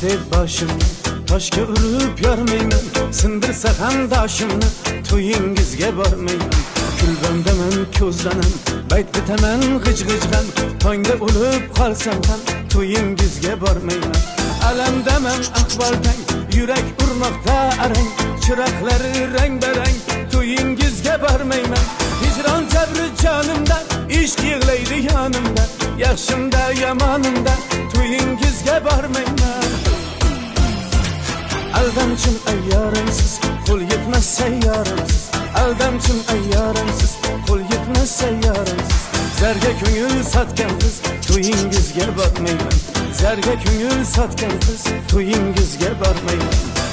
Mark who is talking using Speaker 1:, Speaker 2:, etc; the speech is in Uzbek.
Speaker 1: deb boshimni toshga urib yormayman, sindirsa ham doshimni to'yingizga bormayman. Kulbamdaman, ko'zlanam, bayt bitaman g'ij-g'ijg'am, tongda o'lib qolsam ham to'yingizga bormayman. Alamdaman ahvoldan, yurak urmoqda arang, chiroqlari rang-barang, to'yingizga bormayman. Hijron jabri jonimda, ishq yig'laydi yonimda, yaxshimda yomonimda to'yingizga bormayman. Aldamchim ayyorimsiz, qo'l yetmas sayyorimsiz. Aldamchim ayyorimsiz, qo'l yetmas sayyorimsiz. Zarga ko'ngil sotgan qiz, to'yingizga bormayman. Zarga ko'ngil sotgan qiz, to'yingizga bormayman.